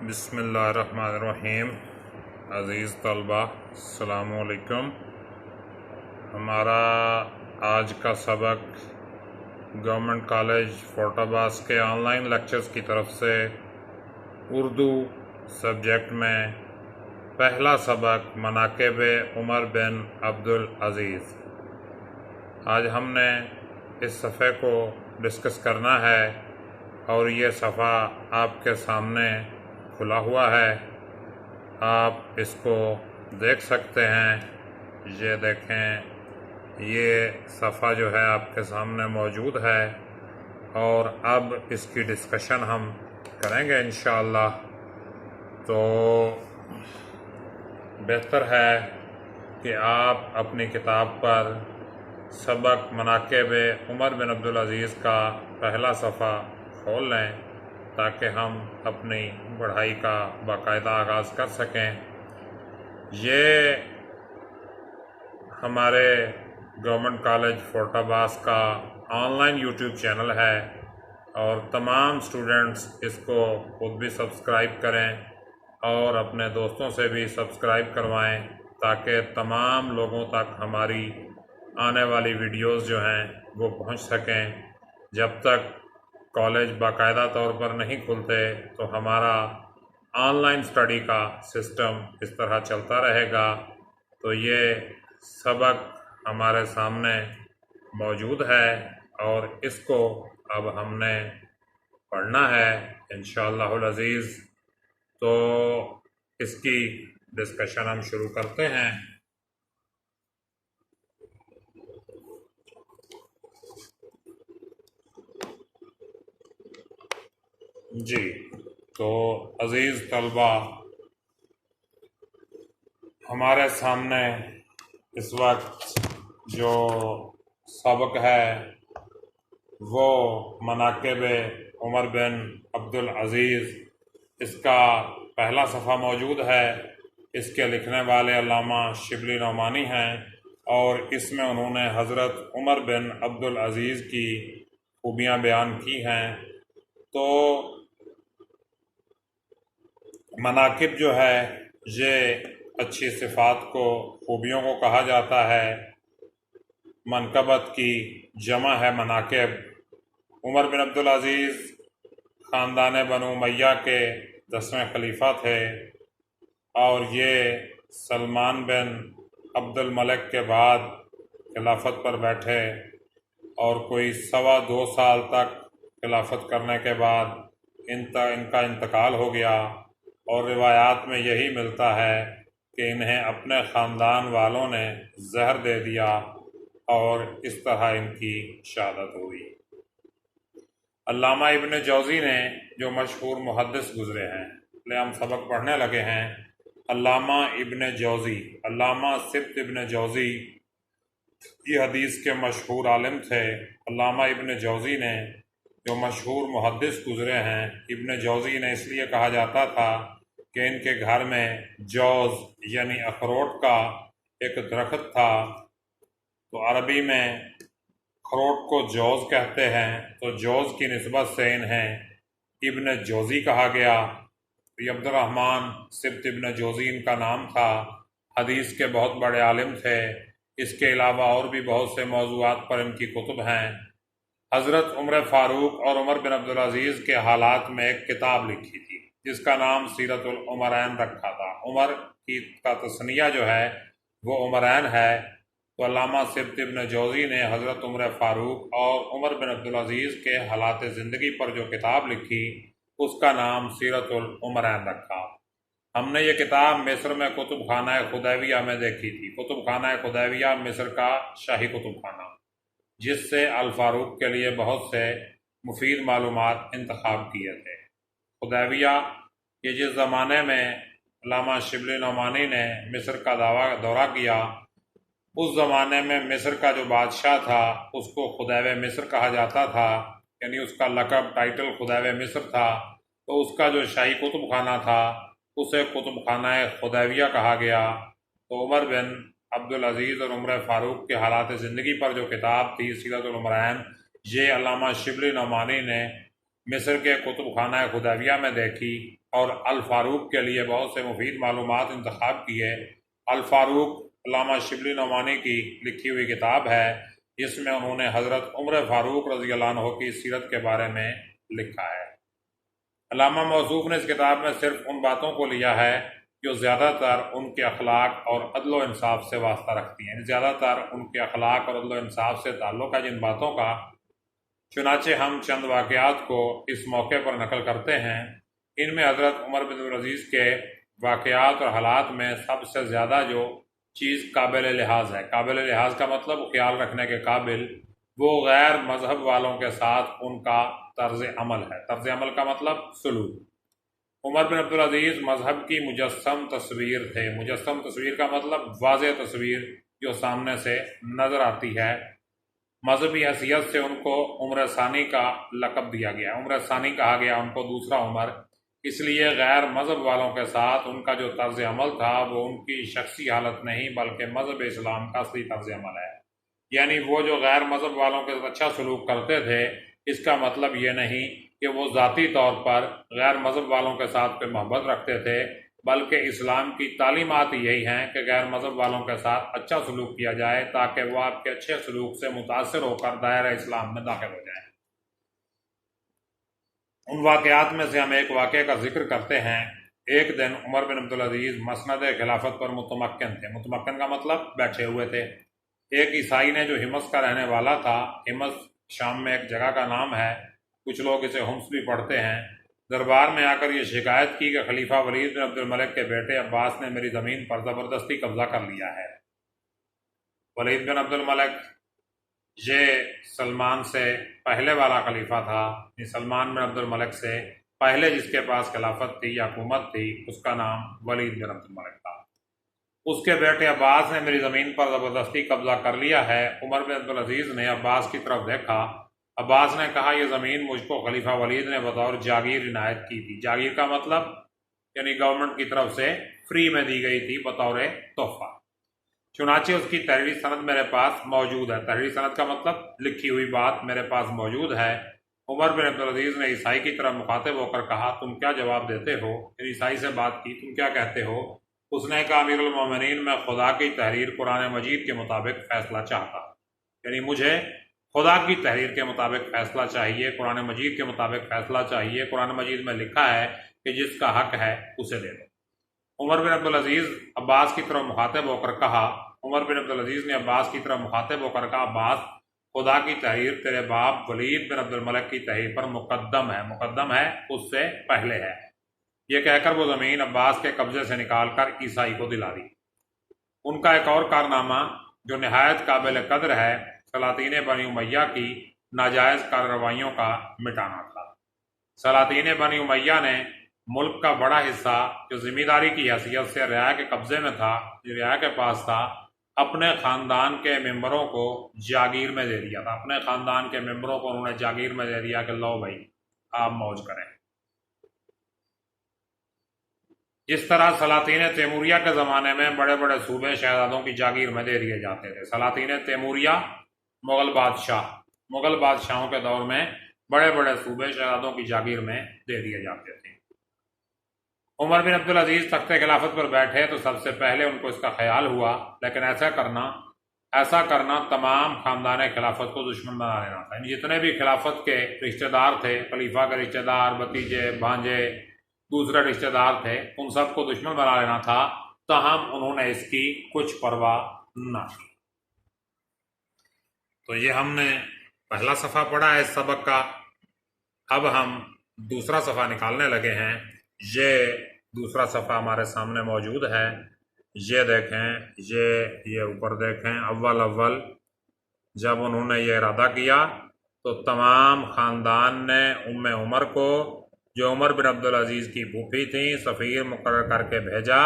بسم اللہ الرحمن الرحیم۔ عزیز طلبہ السلام علیکم۔ ہمارا آج کا سبق گورنمنٹ کالج فورٹ عباس کے آن لائن لیکچرز کی طرف سے اردو سبجیکٹ میں پہلا سبق مناقب عمر بن عبدالعزیز۔ آج ہم نے اس صفحے کو ڈسکس کرنا ہے اور یہ صفحہ آپ کے سامنے کھلا ہوا ہے، آپ اس کو دیکھ سکتے ہیں۔ یہ دیکھیں، یہ صفحہ جو ہے آپ کے سامنے موجود ہے اور اب اس کی ڈسکشن ہم کریں گے انشاءاللہ۔ تو بہتر ہے کہ آپ اپنی کتاب پر سبق مناقب عمر بن عبدالعزیز کا پہلا صفحہ کھول لیں تاکہ ہم اپنی پڑھائی کا باقاعدہ آغاز کر سکیں۔ یہ ہمارے گورنمنٹ کالج فورٹ عباس کا آن لائن یوٹیوب چینل ہے اور تمام اسٹوڈنٹس اس کو خود بھی سبسکرائب کریں اور اپنے دوستوں سے بھی سبسکرائب کروائیں تاکہ تمام لوگوں تک ہماری آنے والی ویڈیوز جو ہیں وہ پہنچ سکیں۔ جب تک کالج باقاعدہ طور پر نہیں کھلتے تو ہمارا آن لائن اسٹڈی کا سسٹم اس طرح چلتا رہے گا۔ تو یہ سبق ہمارے سامنے موجود ہے اور اس کو اب ہم نے پڑھنا ہے انشاءاللہ العزیز۔ تو اس کی ڈسکشن ہم شروع کرتے ہیں۔ جی تو عزیز طلبہ، ہمارے سامنے اس وقت جو سبق ہے وہ مناقب عمر بن عبدالعزیز، اس کا پہلا صفحہ موجود ہے۔ اس کے لکھنے والے علامہ شبلی نعمانی ہیں اور اس میں انہوں نے حضرت عمر بن عبدالعزیز کی خوبیاں بیان کی ہیں۔ تو مناقب جو ہے یہ اچھی صفات کو، خوبیوں کو کہا جاتا ہے۔ منقبت کی جمع ہے مناقب۔ عمر بن عبدالعزیز خاندان بنو امیہ کے 10ویں خلیفہ تھے اور یہ سلمان بن عبد الملک کے بعد خلافت پر بیٹھے اور کوئی 2.25 سال تک خلافت کرنے کے بعد ان کا انتقال ہو گیا اور روایات میں یہی ملتا ہے کہ انہیں اپنے خاندان والوں نے زہر دے دیا اور اس طرح ان کی شہادت ہوئی۔ علامہ ابن جوزی نے، جو مشہور محدث گزرے ہیں، لے ہم سبق پڑھنے لگے ہیں۔ علامہ ابن جوزی، علامہ سبت ابن جوزی، یہ حدیث کے مشہور عالم تھے۔ علامہ ابن جوزی نے، جو مشہور محدث گزرے ہیں، ابن جوزی نے اس لیے کہا جاتا تھا کہ ان کے گھر میں جوز یعنی اخروٹ کا ایک درخت تھا۔ تو عربی میں اخروٹ کو جوز کہتے ہیں، تو جوز کی نسبت سے انہیں ابن جوزی کہا گیا۔ یہ عبد الرحمن سبت ابن جوزی ان کا نام تھا۔ حدیث کے بہت بڑے عالم تھے۔ اس کے علاوہ اور بھی بہت سے موضوعات پر ان کی کتب ہیں۔ حضرت عمر فاروق اور عمر بن عبدالعزیز کے حالات میں ایک کتاب لکھی تھی جس کا نام سیرت العمرین رکھا تھا۔ عمر کا تثنیہ جو ہے وہ عمرین ہے۔ تو علامہ سبت ابن جوزی نے حضرت عمر فاروق اور عمر بن عبدالعزیز کے حالات زندگی پر جو کتاب لکھی اس کا نام سیرت العمرین رکھا۔ ہم نے یہ کتاب مصر میں کتب خانہ خدیویہ میں دیکھی تھی۔ کتب خانہ خدیویہ مصر کا شاہی کتب خانہ، جس سے الفاروق کے لیے بہت سے مفید معلومات انتخاب کیے تھے۔ خدیویہ، یہ جس زمانے میں علامہ شبلی نعمانی نے مصر کا دورہ کیا، اس زمانے میں مصر کا جو بادشاہ تھا اس کو خدیو مصر کہا جاتا تھا، یعنی اس کا لقب ٹائٹل خدیو مصر تھا۔ تو اس کا جو شاہی کتب خانہ تھا اسے کتب خانہ خدیویہ کہا گیا۔ تو عمر بن عبدالعزیز اور عمر فاروق کے حالات زندگی پر جو کتاب تھی سیرت العمرین، یہ علامہ شبلی نعمانی نے مصر کے کتب خانہ خدیویہ میں دیکھی اور الفاروق کے لیے بہت سے مفید معلومات انتخاب کیے۔ الفاروق علامہ شبلی نعمانی کی لکھی ہوئی کتاب ہے، جس میں انہوں نے حضرت عمر فاروق رضی اللہ عنہ کی سیرت کے بارے میں لکھا ہے۔ علامہ موصوف نے اس کتاب میں صرف ان باتوں کو لیا ہے جو زیادہ تر ان کے اخلاق اور عدل و انصاف سے واسطہ رکھتی ہیں، زیادہ تر ان کے اخلاق اور عدل و انصاف سے تعلق ہے جن باتوں کا۔ چنانچہ ہم چند واقعات کو اس موقع پر نقل کرتے ہیں۔ ان میں حضرت عمر بن عبدالعزیز کے واقعات اور حالات میں سب سے زیادہ جو چیز قابل لحاظ ہے، قابل لحاظ کا مطلب خیال رکھنے کے قابل، وہ غیر مذہب والوں کے ساتھ ان کا طرز عمل ہے۔ طرز عمل کا مطلب سلوک۔ عمر بن عبدالعزیز مذہب کی مجسم تصویر تھے۔ مجسم تصویر کا مطلب واضح تصویر جو سامنے سے نظر آتی ہے۔ مذہبی حیثیت سے ان کو عمر ثانی کا لقب دیا گیا، عمر ثانی کہا گیا ان کو، دوسرا عمر، اس لیے غیر مذہب والوں کے ساتھ ان کا جو طرز عمل تھا وہ ان کی شخصی حالت نہیں بلکہ مذہب اسلام کا اصلی طرز عمل ہے۔ یعنی وہ جو غیر مذہب والوں کے ساتھ اچھا سلوک کرتے تھے، اس کا مطلب یہ نہیں کہ وہ ذاتی طور پر غیر مذہب والوں کے ساتھ کوئی محبت رکھتے تھے، بلکہ اسلام کی تعلیمات یہی ہیں کہ غیر مذہب والوں کے ساتھ اچھا سلوک کیا جائے تاکہ وہ آپ کے اچھے سلوک سے متاثر ہو کر دائرہ اسلام میں داخل ہو جائیں۔ ان واقعات میں سے ہم ایک واقعے کا ذکر کرتے ہیں۔ ایک دن عمر بن عبدالعزیز مسند خلافت پر متمکن تھے۔ متمکن کا مطلب بیٹھے ہوئے تھے۔ ایک عیسائی نے جو حمص کا رہنے والا تھا، حمص شام میں ایک جگہ کا نام ہے، کچھ لوگ اسے حمص بھی پڑھتے ہیں، دربار میں آ کر یہ شکایت کی کہ خلیفہ ولید بن عبد الملک کے بیٹے عباس نے میری زمین پر زبردستی قبضہ کر لیا ہے۔ ولید بن عبد الملک یہ سلمان سے پہلے والا خلیفہ تھا، سلمان بن عبد الملک سے پہلے جس کے پاس خلافت تھی یا حکومت تھی، اس کا نام ولید بن عبد الملک تھا۔ اس کے بیٹے عباس نے میری زمین پر زبردستی قبضہ کر لیا ہے۔ عمر بن عبدالعزیز نے عباس کی طرف دیکھا۔ عباس نے کہا یہ زمین مجھ کو خلیفہ ولید نے بطور جاگیر عنایت کی تھی۔ جاگیر کا مطلب یعنی گورنمنٹ کی طرف سے فری میں دی گئی تھی بطور تحفہ۔ چنانچہ اس کی تحریری سند میرے پاس موجود ہے۔ تحریری سند کا مطلب لکھی ہوئی بات میرے پاس موجود ہے۔ عمر بن عبدالعزیز نے عیسائی کی طرف مخاطب ہو کر کہا تم کیا جواب دیتے ہو؟ عیسائی سے بات کی، تم کیا کہتے ہو؟ اس نے کہا امیر المومنین، میں خدا کی تحریر قرآن مجید کے مطابق فیصلہ چاہتا، یعنی مجھے خدا کی تحریر کے مطابق فیصلہ چاہیے، قرآن مجید کے مطابق فیصلہ چاہیے۔ قرآن مجید میں لکھا ہے کہ جس کا حق ہے اسے دے دو۔ عمر بن عبدالعزیز عباس کی طرف مخاطب ہو کر کہا، عمر بن عبدالعزیز نے عباس کی طرف مخاطب ہو کر کہا عباس، خدا کی تحریر تیرے باپ ولید بن عبد الملک کی تحریر پر مقدم ہے، اس سے پہلے ہے۔ یہ کہہ کر وہ زمین عباس کے قبضے سے نکال کر عیسائی کو دلا دی۔ ان کا ایک اور کارنامہ جو نہایت قابل قدر ہے، سلاطین بنی امیہ کی ناجائز کارروائیوں کا مٹانا تھا۔ سلاطین بنی امیہ نے ملک کا بڑا حصہ جو ذمہ داری کی حیثیت سے رعایا کے قبضے میں تھا، رعایا کے پاس تھا، اپنے خاندان کے ممبروں کو جاگیر میں دے دیا تھا۔ اپنے خاندان کے ممبروں کو انہوں نے جاگیر میں دے دیا کہ لو بھائی آپ موج کریں۔ جس طرح سلاطین تیموریہ کے زمانے میں بڑے بڑے صوبے شہزادوں کی جاگیر میں دے دیے جاتے تھے۔ سلاطین تیموریہ مغل بادشاہوں کے دور میں بڑے بڑے صوبے شہزادوں کی جاگیر میں دے دیے جاتے تھے۔ عمر بن عبدالعزیز تخت خلافت پر بیٹھے تو سب سے پہلے ان کو اس کا خیال ہوا، لیکن ایسا کرنا تمام خاندان خلافت کو دشمن بنا لینا تھا۔ جتنے بھی خلافت کے رشتہ دار تھے، خلیفہ کے رشتہ دار، بھتیجے، بھانجے، دوسرے رشتہ دار تھے، ان سب کو دشمن بنا لینا تھا، تاہم انہوں نے اس کی کچھ پرواہ نہ کی۔ تو یہ ہم نے پہلا صفحہ پڑھا ہے اس سبق کا۔ اب ہم دوسرا صفحہ نکالنے لگے ہیں۔ یہ دوسرا صفحہ ہمارے سامنے موجود ہے۔ یہ دیکھیں، یہ اوپر دیکھیں۔ اول جب انہوں نے یہ ارادہ کیا تو تمام خاندان نے عمر کو، جو عمر بن عبدالعزیز کی پھوپھی تھیں، سفیر مقرر کر کے بھیجا۔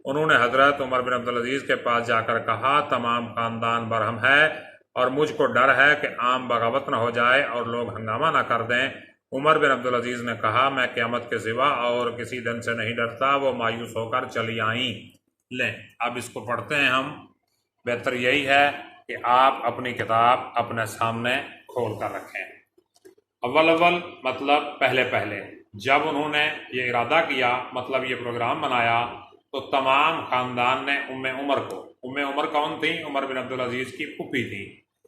انہوں نے حضرت عمر بن عبدالعزیز کے پاس جا کر کہا تمام خاندان برہم ہے اور مجھ کو ڈر ہے کہ عام بغاوت نہ ہو جائے اور لوگ ہنگامہ نہ کر دیں۔ عمر بن عبدالعزیز نے کہا میں قیامت کے سوا اور کسی دن سے نہیں ڈرتا۔ وہ مایوس ہو کر چلی آئیں۔ لیں اب اس کو پڑھتے ہیں ہم۔ بہتر یہی ہے کہ آپ اپنی کتاب اپنے سامنے کھول کر رکھیں۔ اول مطلب پہلے پہلے، جب انہوں نے یہ ارادہ کیا، مطلب یہ پروگرام بنایا، تو تمام خاندان نے ام عمر کون تھی؟ عمر بن عبدالعزیز کی پھوپھی تھی،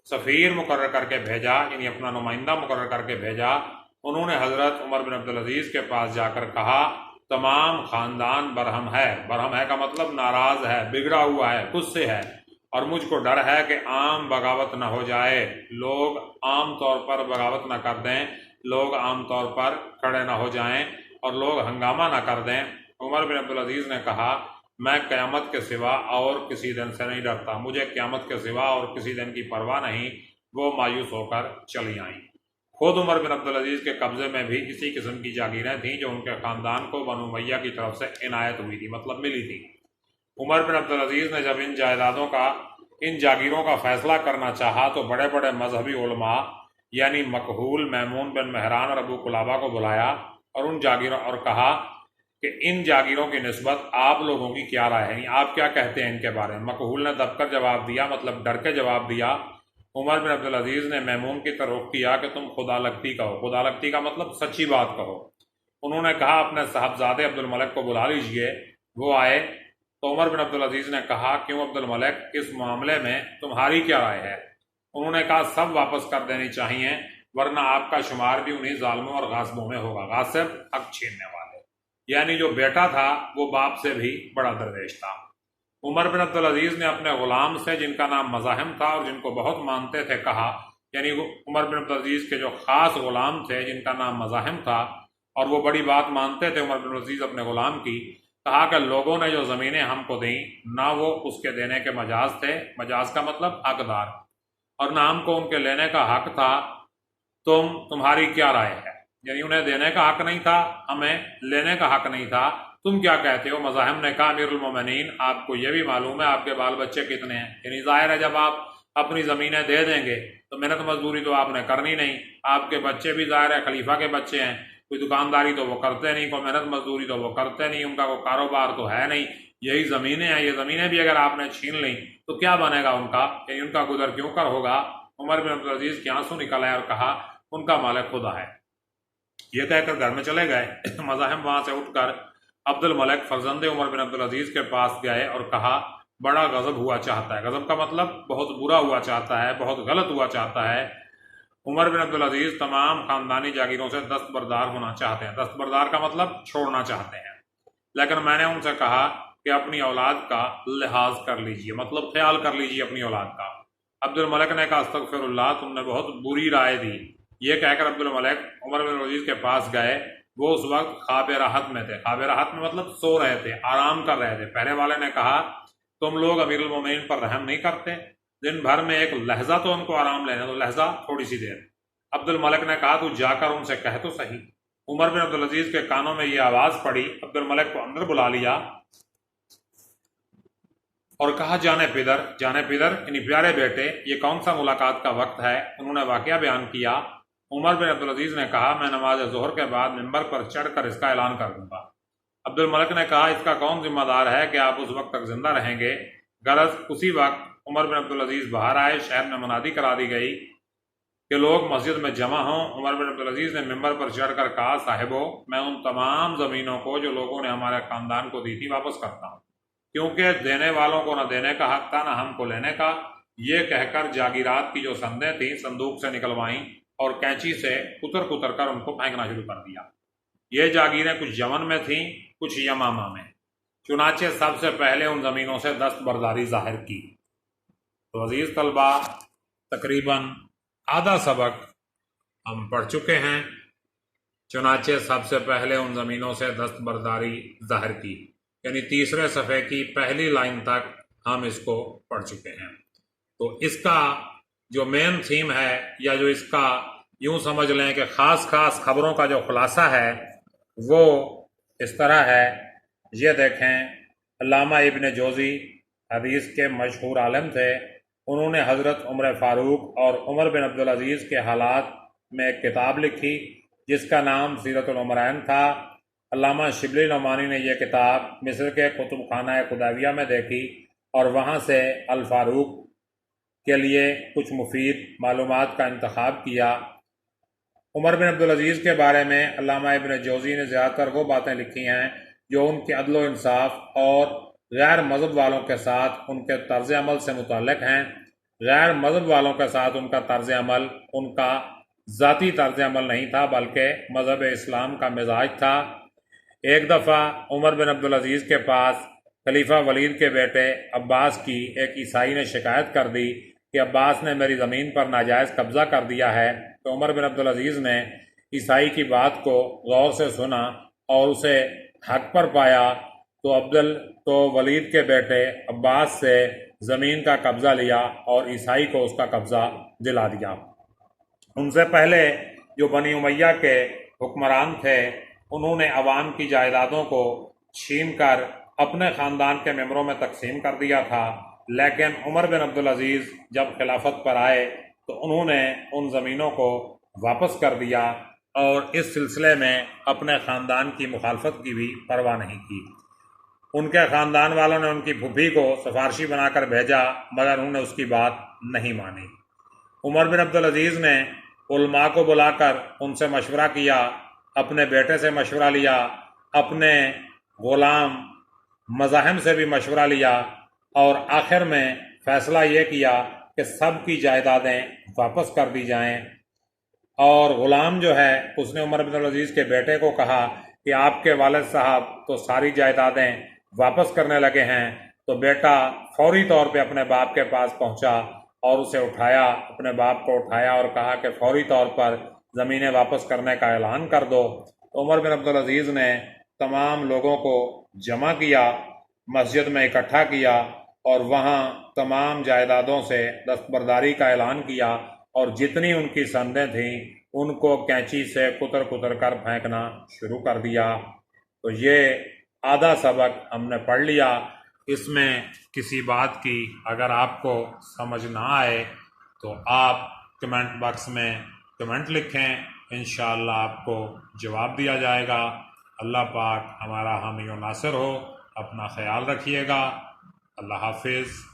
سفیر مقرر کر کے بھیجا، یعنی اپنا نمائندہ مقرر کر کے بھیجا۔ انہوں نے حضرت عمر بن عبدالعزیز کے پاس جا کر کہا تمام خاندان برہم ہے کا مطلب ناراض ہے، بگڑا ہوا ہے، غصے ہے، اور مجھ کو ڈر ہے کہ عام بغاوت نہ ہو جائے، لوگ عام طور پر بغاوت نہ کر دیں، لوگ عام طور پر کھڑے نہ ہو جائیں اور لوگ ہنگامہ نہ کر دیں۔ عمر بن عبدالعزیز نے کہا میں قیامت کے سوا اور کسی دن سے نہیں ڈرتا، مجھے قیامت کے سوا اور کسی دن کی پرواہ نہیں۔ وہ مایوس ہو کر چلی آئیں۔ خود عمر بن عبدالعزیز کے قبضے میں بھی اسی قسم کی جاگیریں تھیں جو ان کے خاندان کو بنو امیہ کی طرف سے عنایت ہوئی تھی، مطلب ملی تھی۔ عمر بن عبدالعزیز نے جب ان جاگیروں کا فیصلہ کرنا چاہا تو بڑے بڑے مذہبی علماء یعنی مکحول، میمون بن مہران اور ابو قلابہ کو بلایا اور کہا کہ ان جاگیروں کی نسبت آپ لوگوں کی کیا رائے ہے، یعنی آپ کیا کہتے ہیں ان کے بارے میں؟ مکحول نے دب کر جواب دیا، مطلب ڈر کے جواب دیا۔ عمر بن عبدالعزیز نے میمون کی طرف رخ کیا کہ تم خدا لگتی کہو، خدا لگتی کا مطلب سچی بات کہو۔ انہوں نے کہا اپنے صاحبزادے عبد الملک کو بلا لیجئے۔ وہ آئے تو عمر بن عبدالعزیز نے کہا کیوں عبد الملک، اس معاملے میں تمہاری کیا رائے ہے؟ انہوں نے کہا سب واپس کر دینی چاہیے، ورنہ آپ کا شمار بھی انہیں ظالموں اور غاصبوں میں ہوگا۔ غاصب حق چھیننے والے، یعنی جو بیٹا تھا وہ باپ سے بھی بڑا درویش تھا۔ عمر بن عبدالعزیز نے اپنے غلام سے جن کا نام مزاحم تھا اور جن کو بہت مانتے تھے کہا، یعنی عمر بن عبدالعزیز کے جو خاص غلام تھے جن کا نام مزاحم تھا اور وہ بڑی بات مانتے تھے عمر بن عبدالعزیز اپنے غلام کی، کہا کہ لوگوں نے جو زمینیں ہم کو دیں نہ وہ اس کے دینے کے مجاز تھے، مجاز کا مطلب حقدار، اور نہ ہم کو ان کے لینے کا حق تھا، تمہاری کیا رائے ہے؟ یعنی انہیں دینے کا حق نہیں تھا، ہمیں لینے کا حق نہیں تھا، تم کیا کہتے ہو؟ مزاحم نے کہا امیر المومنین آپ کو یہ بھی معلوم ہے آپ کے بال بچے کتنے ہیں، یعنی ظاہر ہے جب آپ اپنی زمینیں دے دیں گے تو محنت مزدوری تو آپ نے کرنی نہیں، آپ کے بچے بھی ظاہر ہے خلیفہ کے بچے ہیں، کوئی دکانداری تو وہ کرتے نہیں، کوئی محنت مزدوری تو وہ کرتے نہیں، ان کا کوئی کاروبار تو ہے نہیں، یہی زمینیں ہیں، یہ زمینیں بھی اگر آپ نے چھین لیں تو کیا بنے گا ان کا، یعنی ان کا گزر کیوں کر ہوگا؟ عمر بن عبدالعزیز کے آنسو نکل آئے اور کہا ان کا مالک خدا ہے۔ یہ کہہ کر گھر میں چلے گئے۔ مزاحم وہاں سے اٹھ کر عبد الملک فرزند عمر بن عبدالعزیز کے پاس گئے اور کہا بڑا غضب ہوا چاہتا ہے، غضب کا مطلب بہت برا ہوا چاہتا ہے، بہت غلط ہوا چاہتا ہے۔ عمر بن عبدالعزیز تمام خاندانی جاگیروں سے دستبردار ہونا چاہتے ہیں، دستبردار کا مطلب چھوڑنا چاہتے ہیں، لیکن میں نے ان سے کہا کہ اپنی اولاد کا لحاظ کر لیجئے، مطلب خیال کر لیجئے اپنی اولاد کا۔ عبد الملک نے کہا استغفر اللہ، تم نے بہت بری رائے دی۔ یہ کہہ کر عبد الملک عمر بن عبدالعزیز کے پاس گئے، وہ اس وقت خواب راحت میں تھے، خواب راحت میں مطلب سو رہے تھے، آرام کر رہے تھے۔ پہلے والے نے کہا تم لوگ امیر المومنین پر رحم نہیں کرتے، دن بھر میں ایک لہجہ تو ان کو آرام لینے دو، لہجہ تھوڑی سی دیر۔ عبد الملک نے کہا تو جا کر ان سے کہہ تو صحیح۔ عمر بن عبدالعزیز کے کانوں میں یہ آواز پڑی، عبد الملک کو اندر بلا لیا اور کہا جانے پدر یعنی پیارے بیٹے یہ کون سا ملاقات کا وقت ہے؟ انہوں نے واقعہ بیان کیا۔ عمر بن عبدالعزیز نے کہا میں نماز ظہر کے بعد ممبر پر چڑھ کر اس کا اعلان کر دوں گا۔ عبد الملک نے کہا اس کا کون ذمہ دار ہے کہ آپ اس وقت تک زندہ رہیں گے؟ غرض اسی وقت عمر بن عبدالعزیز باہر آئے، شہر میں منادی کرا دی گئی کہ لوگ مسجد میں جمع ہوں۔ عمر بن عبدالعزیز نے ممبر پر چڑھ کر کہا صاحبو میں ان تمام زمینوں کو جو لوگوں نے ہمارے خاندان کو دی تھی واپس کرتا ہوں، کیونکہ دینے والوں کو نہ دینے کا حق تھا نہ ہم کو لینے کا۔ یہ کہہ کر جاگیرات کی جو سندیں تھیں صندوق سے نکلوائیں اور کینچی سے کتر کر ان کو پھینکنا شروع کر دیا۔ یہ جاگیریں کچھ یمن میں تھیں، کچھ یمامہ میں۔ چنانچہ سب سے پہلے ان زمینوں سے دستبرداری ظاہر کی۔ تو عزیز طلبہ تقریباً آدھا سبق ہم پڑھ چکے ہیں۔ چنانچہ سب سے پہلے ان زمینوں سے دستبرداری ظاہر کی، یعنی تیسرے صفحے کی پہلی لائن تک ہم اس کو پڑھ چکے ہیں۔ تو اس کا جو مین تھیم ہے یا جو اس کا یوں سمجھ لیں کہ خاص خبروں کا جو خلاصہ ہے وہ اس طرح ہے۔ یہ دیکھیں علامہ ابن جوزی حدیث کے مشہور عالم تھے، انہوں نے حضرت عمر فاروق اور عمر بن عبدالعزیز کے حالات میں ایک کتاب لکھی جس کا نام سیرت العمرین تھا۔ علامہ شبلی نعمانی نے یہ کتاب مصر کے کتب خانہ خدیویہ میں دیکھی اور وہاں سے الفاروق کے لیے کچھ مفید معلومات کا انتخاب کیا۔ عمر بن عبدالعزیز کے بارے میں علامہ ابن جوزی نے زیادہ تر وہ باتیں لکھی ہیں جو ان کے عدل و انصاف اور غیر مذہب والوں کے ساتھ ان کے طرز عمل سے متعلق ہیں۔ غیر مذہب والوں کے ساتھ ان کا طرز عمل ان کا ذاتی طرز عمل نہیں تھا بلکہ مذہب اسلام کا مزاج تھا۔ ایک دفعہ عمر بن عبدالعزیز کے پاس خلیفہ ولید کے بیٹے عباس کی ایک عیسائی نے شکایت کر دی کہ عباس نے میری زمین پر ناجائز قبضہ کر دیا ہے، تو عمر بن عبدالعزیز نے عیسائی کی بات کو غور سے سنا اور اسے حق پر پایا تو ولید کے بیٹے عباس سے زمین کا قبضہ لیا اور عیسائی کو اس کا قبضہ دلا دیا۔ ان سے پہلے جو بنی امیہ کے حکمران تھے انہوں نے عوام کی جائیدادوں کو چھین کر اپنے خاندان کے ممبروں میں تقسیم کر دیا تھا، لیکن عمر بن عبدالعزیز جب خلافت پر آئے تو انہوں نے ان زمینوں کو واپس کر دیا اور اس سلسلے میں اپنے خاندان کی مخالفت کی بھی پرواہ نہیں کی۔ ان کے خاندان والوں نے ان کی پھوپھی کو سفارشی بنا کر بھیجا مگر انہوں نے اس کی بات نہیں مانی۔ عمر بن عبدالعزیز نے علماء کو بلا کر ان سے مشورہ کیا، اپنے بیٹے سے مشورہ لیا، اپنے غلام مزاحم سے بھی مشورہ لیا اور آخر میں فیصلہ یہ کیا کہ سب کی جائیدادیں واپس کر دی جائیں۔ اور غلام جو ہے اس نے عمر بن عبدالعزیز کے بیٹے کو کہا کہ آپ کے والد صاحب تو ساری جائیدادیں واپس کرنے لگے ہیں، تو بیٹا فوری طور پہ اپنے باپ کے پاس پہنچا اور اسے اٹھایا، اپنے باپ کو اٹھایا اور کہا کہ فوری طور پر زمینیں واپس کرنے کا اعلان کر دو۔ عمر بن عبدالعزیز نے تمام لوگوں کو جمع کیا، مسجد میں اکٹھا کیا اور وہاں تمام جائیدادوں سے دستبرداری کا اعلان کیا اور جتنی ان کی سندیں تھیں ان کو کینچی سے کتر کتر کر پھینکنا شروع کر دیا۔ تو یہ آدھا سبق ہم نے پڑھ لیا۔ اس میں کسی بات کی اگر آپ کو سمجھ نہ آئے تو آپ کمنٹ باکس میں کمنٹ لکھیں، انشاءاللہ آپ کو جواب دیا جائے گا۔ اللہ پاک ہمارا حامی و ناصر ہو۔ اپنا خیال رکھیے گا۔ اللہ حافظ۔